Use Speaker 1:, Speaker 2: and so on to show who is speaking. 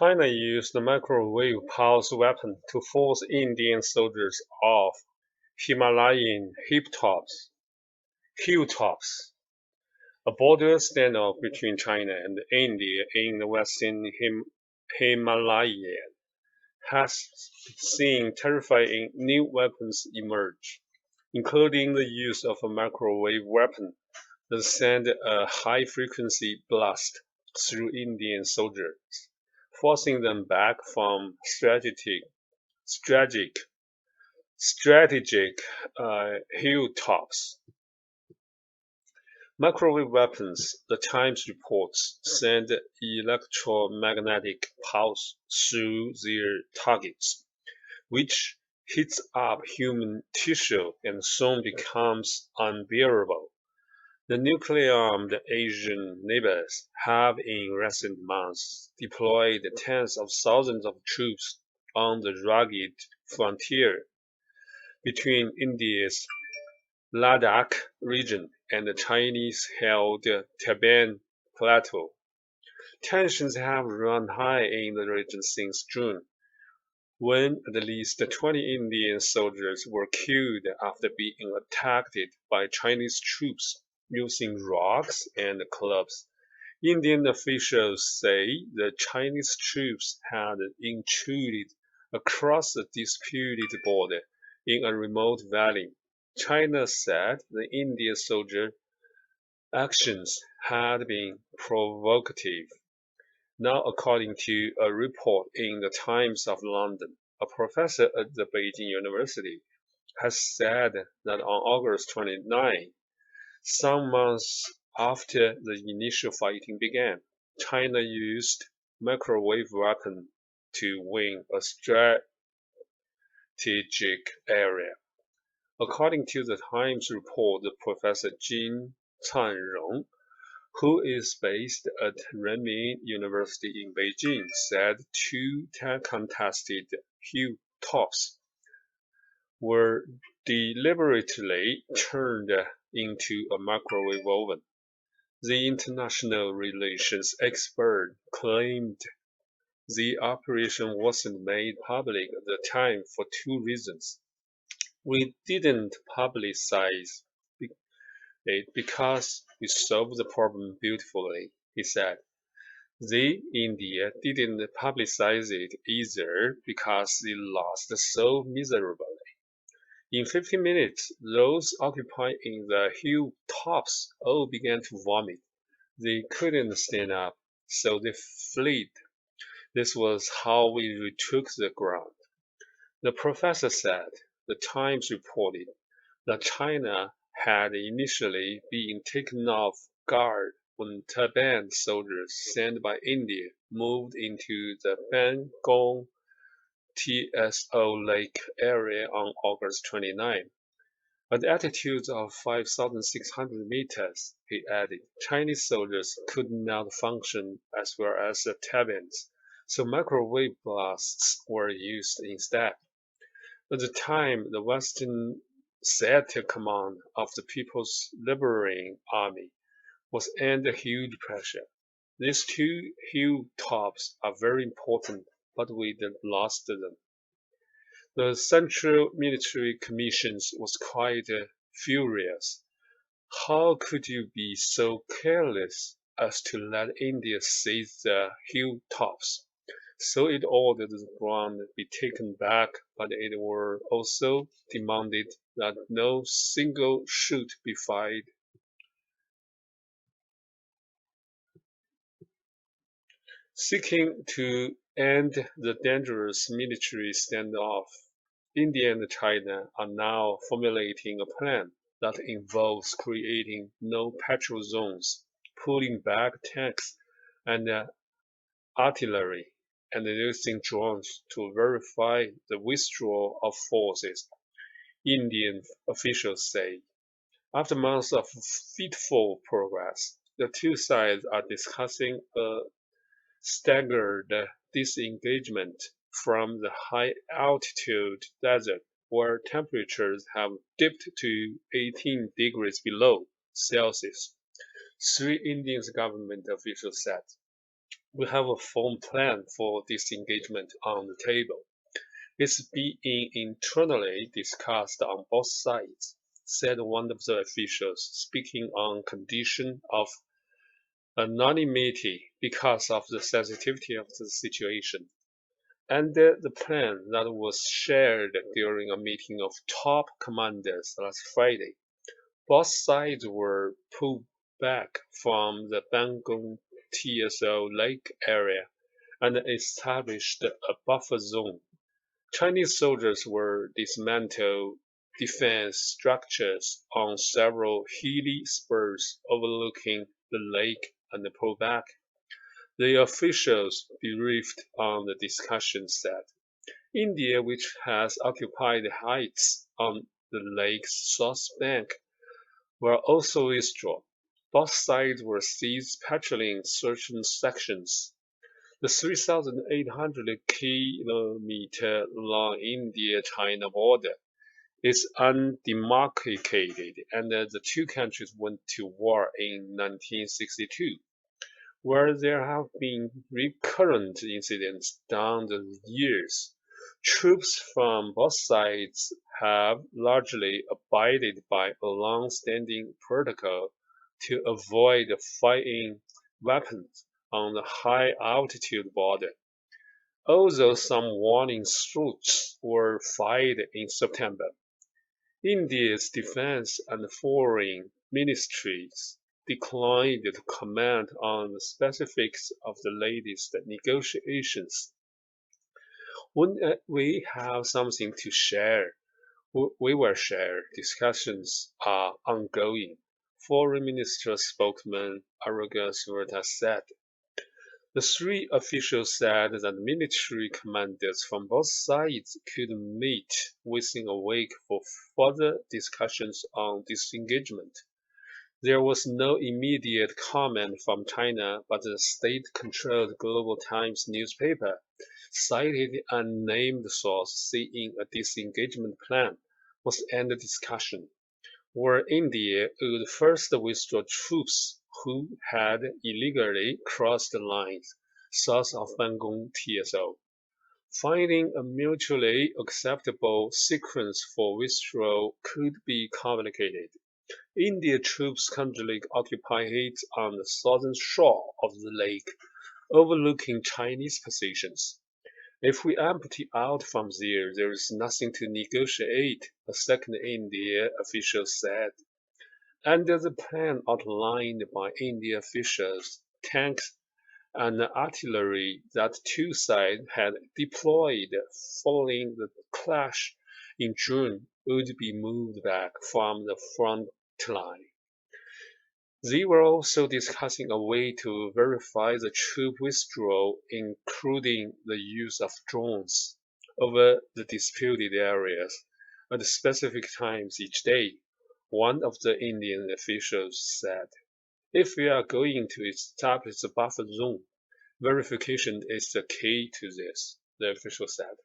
Speaker 1: China used the microwave pulse weapon to force Indian soldiers off Himalayan hilltops. A border standoff between China and India in the western Himalaya has seen terrifying new weapons emerge, including the use of a microwave weapon that sent a high-frequency blast through Indian soldiers, forcing them back from strategic hilltops. Microwave weapons, the Times reports, send electromagnetic pulse through their targets, which heats up human tissue and soon becomes unbearable. The nuclear-armed Asian neighbors have in recent months deployed tens of thousands of troops on the rugged frontier between India's Ladakh region and the Chinese-held Tibetan Plateau. Tensions have run high in the region since June, when at least 20 Indian soldiers were killed after being attacked by Chinese troops using rocks and clubs. Indian officials say the Chinese troops had intruded across the disputed border in a remote valley. China said the Indian soldier actions had been provocative. Now, according to a report in the Times of London, a professor at the Beijing University has said that on August 29, some months after the initial fighting began, China used microwave weapons to win a strategic area. According to the Times report, Professor Jin Canrong, who is based at Renmin University in Beijing, said two contested hilltops were deliberately turned into a microwave oven. The international relations expert claimed the operation wasn't made public at the time for two reasons. We didn't publicize it because we solved the problem beautifully, he said. India didn't publicize it either because they lost so miserably. In 15 minutes, those occupying the hilltops all began to vomit. They couldn't stand up, so they fled. This was how we retook the ground. The professor said. The Times reported that China had initially been taken off guard when Tibetan soldiers sent by India moved into the Bangong Tso Lake area on August 29. At altitudes of 5,600 meters, he added, Chinese soldiers could not function as well as the Tibetans, so microwave blasts were used instead. At the time, the Western Seattle Command of the People's Liberating Army was under huge pressure. These two hilltops are very important, but we lost them. The Central Military Commission was quite furious. How could you be so careless as to let India seize the hilltops? So it ordered the ground be taken back, but it were also demanded that no single shot be fired. Seeking to end the dangerous military standoff, India and China are now formulating a plan that involves creating no-patrol zones, pulling back tanks and artillery, and using drones to verify the withdrawal of forces, Indian officials say. After months of fitful progress, the two sides are discussing a staggered disengagement from the high-altitude desert where temperatures have dipped to 18 degrees below Celsius, three Indian government officials said. We have a firm plan for disengagement on the table. It's being internally discussed on both sides, said one of the officials, speaking on condition of anonymity because of the sensitivity of the situation. And the plan that was shared during a meeting of top commanders last Friday. Both sides were pulled back from the Bangong TSO Lake area and established a buffer zone. Chinese soldiers were dismantled defense structures on several hilly spurs overlooking the lake and pulled back. The officials briefed on the discussion said, India, which has occupied the heights on the lake's south bank, were also withdrawn. Both sides were ceased patrolling certain sections. The 3,800 kilometer long India-China border is undemarcated, and the two countries went to war in 1962, where there have been recurrent incidents down the years. Troops from both sides have largely abided by a long-standing protocol to avoid firing weapons on the high-altitude border. Although some warning shots were fired in September, India's defense and foreign ministries declined to comment on the specifics of the latest negotiations. When we have something to share, we will share. Discussions are ongoing, Foreign Ministry spokesman Arrogas said. The three officials said that military commanders from both sides could meet within a week for further discussions on disengagement. There was no immediate comment from China, but the state-controlled Global Times newspaper cited an unnamed source saying a disengagement plan was under discussion, where India would first withdraw troops who had illegally crossed the lines south of Bangong TSO. Finding a mutually acceptable sequence for withdrawal could be complicated. Indian troops currently occupy heights on the southern shore of the lake, overlooking Chinese positions. If we empty out from there, there is nothing to negotiate, a second Indian official said. Under the plan outlined by Indian officials, tanks and artillery that two sides had deployed following the clash in June would be moved back from the front line. They were also discussing a way to verify the troop withdrawal, including the use of drones over the disputed areas at specific times each day, one of the Indian officials said. If we are going to establish a buffer zone, verification is the key to this, the official said.